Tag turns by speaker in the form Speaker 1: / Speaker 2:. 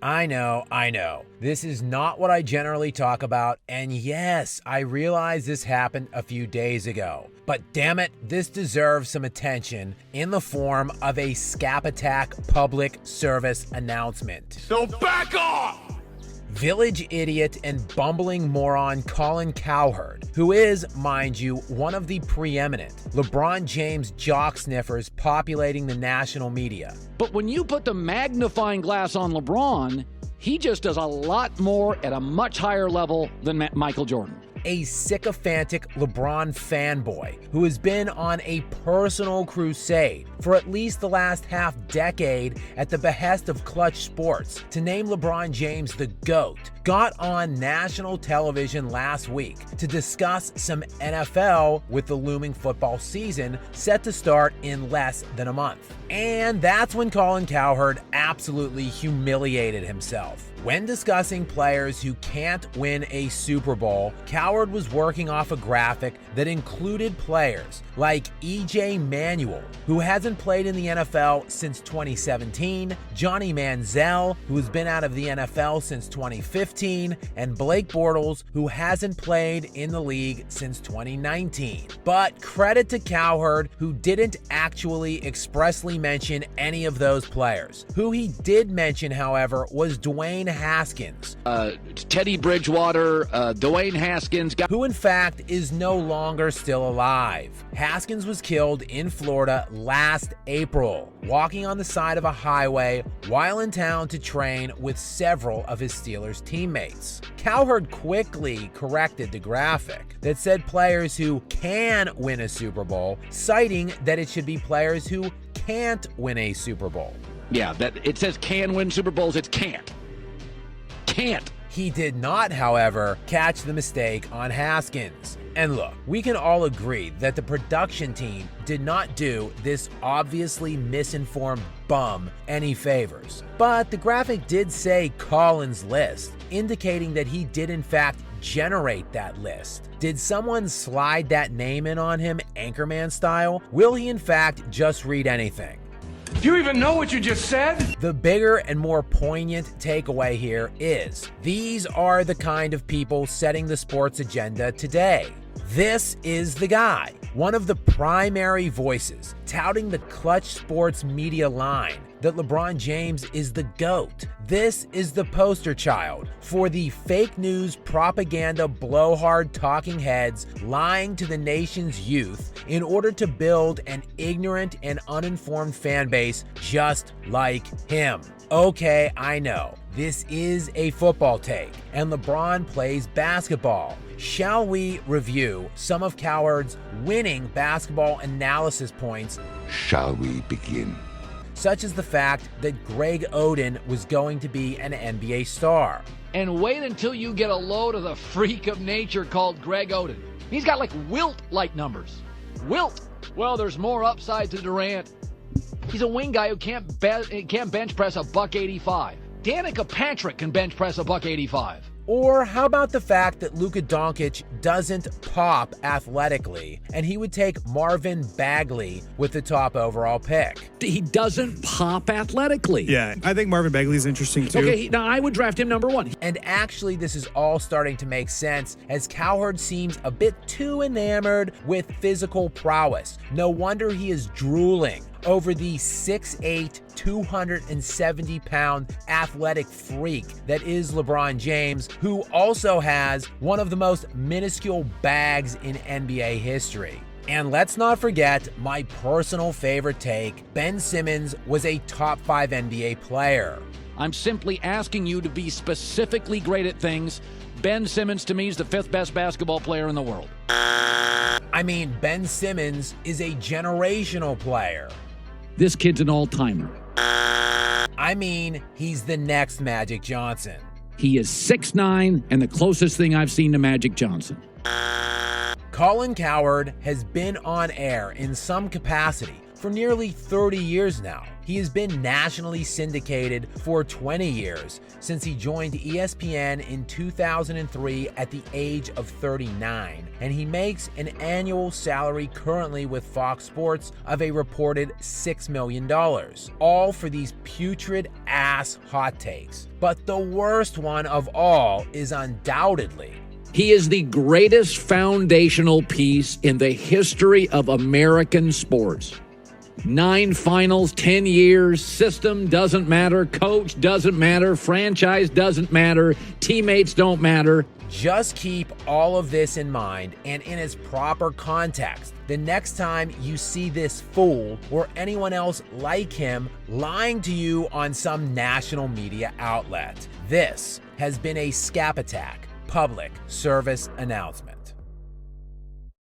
Speaker 1: I know. This is not what I generally talk about, and yes, I realize this happened a few days ago. But damn it, this deserves some attention in the form of a Skap attack public service announcement.
Speaker 2: So back off!
Speaker 1: Village idiot and bumbling moron Colin Cowherd, who is, mind you, one of the preeminent LeBron James jock sniffers populating the national media.
Speaker 3: But when you put the magnifying glass on LeBron, he just does a lot more at a much higher level than Michael Jordan.
Speaker 1: A sycophantic LeBron fanboy who has been on a personal crusade for at least the last half-decade at the behest of Clutch Sports to name LeBron James the GOAT, got on national television last week to discuss some NFL with the looming football season set to start in less than a month. And that's when Colin Cowherd absolutely humiliated himself. When discussing players who can't win a Super Bowl, Cowherd was working off a graphic that included players like E.J. Manuel, who hasn't played in the NFL since 2017, Johnny Manziel, who has been out of the NFL since 2015, and Blake Bortles, who hasn't played in the league since 2019. But credit to Cowherd, who didn't actually expressly mention any of those players. Who he did mention, however, was Dwayne Haskins,
Speaker 3: Teddy Bridgewater, Dwayne Haskins,
Speaker 1: who in fact is no longer still alive. Haskins was killed in Florida last April, walking on the side of a highway while in town to train with several of his Steelers teammates. Cowherd quickly corrected the graphic that said players who can win a Super Bowl, citing that it should be players who can't win a Super Bowl.
Speaker 3: Yeah, that it says can win Super Bowls, it's can't.
Speaker 1: He did not, however, catch the mistake on Haskins. And look, we can all agree that the production team did not do this obviously misinformed bum any favors. But the graphic did say Colin's list, indicating that he did in fact generate that list. Did someone slide that name in on him Anchorman style? Will he in fact just read anything?
Speaker 2: Do you even know what you just said?
Speaker 1: The bigger and more poignant takeaway here is these are the kind of people setting the sports agenda today. This is the guy, one of the primary voices touting the Clutch Sports media line that LeBron James is the GOAT. This is the poster child for the fake news propaganda blowhard talking heads lying to the nation's youth in order to build an ignorant and uninformed fan base just like him. Okay, I know, this is a football take, and LeBron plays basketball. Shall we review some of Cowherd's winning basketball analysis points?
Speaker 4: Shall we begin?
Speaker 1: Such as the fact that Greg Oden was going to be an NBA star.
Speaker 3: And wait until you get a load of the freak of nature called Greg Oden. He's got like Wilt-like numbers. Wilt! Well, there's more upside to Durant. He's a wing guy who can't bench press a $185. Danica Patrick can bench press a $185.
Speaker 1: Or how about the fact that Luka Doncic doesn't pop athletically, and he would take Marvin Bagley with the top overall pick?
Speaker 3: He doesn't pop athletically.
Speaker 5: Yeah, I think Marvin Bagley's interesting too.
Speaker 3: Okay, now I would draft him number one.
Speaker 1: And actually, this is all starting to make sense as Cowherd seems a bit too enamored with physical prowess. No wonder he is drooling over the 6'8", 270-pound athletic freak that is LeBron James, who also has one of the most minuscule bags in NBA history. And let's not forget my personal favorite take, Ben Simmons was a top 5 NBA player.
Speaker 3: I'm simply asking you to be specifically great at things. Ben Simmons, to me, is the 5th best basketball player in the world.
Speaker 1: I mean, Ben Simmons is a generational player.
Speaker 3: This kid's an all-timer.
Speaker 1: I mean, he's the next Magic Johnson.
Speaker 3: He is 6'9", and the closest thing I've seen to Magic Johnson.
Speaker 1: Colin Cowherd has been on air in some capacity for nearly 30 years now. He has been nationally syndicated for 20 years, since he joined ESPN in 2003 at the age of 39, and he makes an annual salary currently with Fox Sports of a reported $6 million, all for these putrid ass hot takes. But the worst one of all is undoubtedly,
Speaker 6: he is the greatest foundational piece in the history of American sports. 9 finals, 10 years, system doesn't matter, coach doesn't matter, franchise doesn't matter, teammates don't matter.
Speaker 1: Just keep all of this in mind and in its proper context the next time you see this fool or anyone else like him lying to you on some national media outlet. This has been a Skap Attack public service announcement.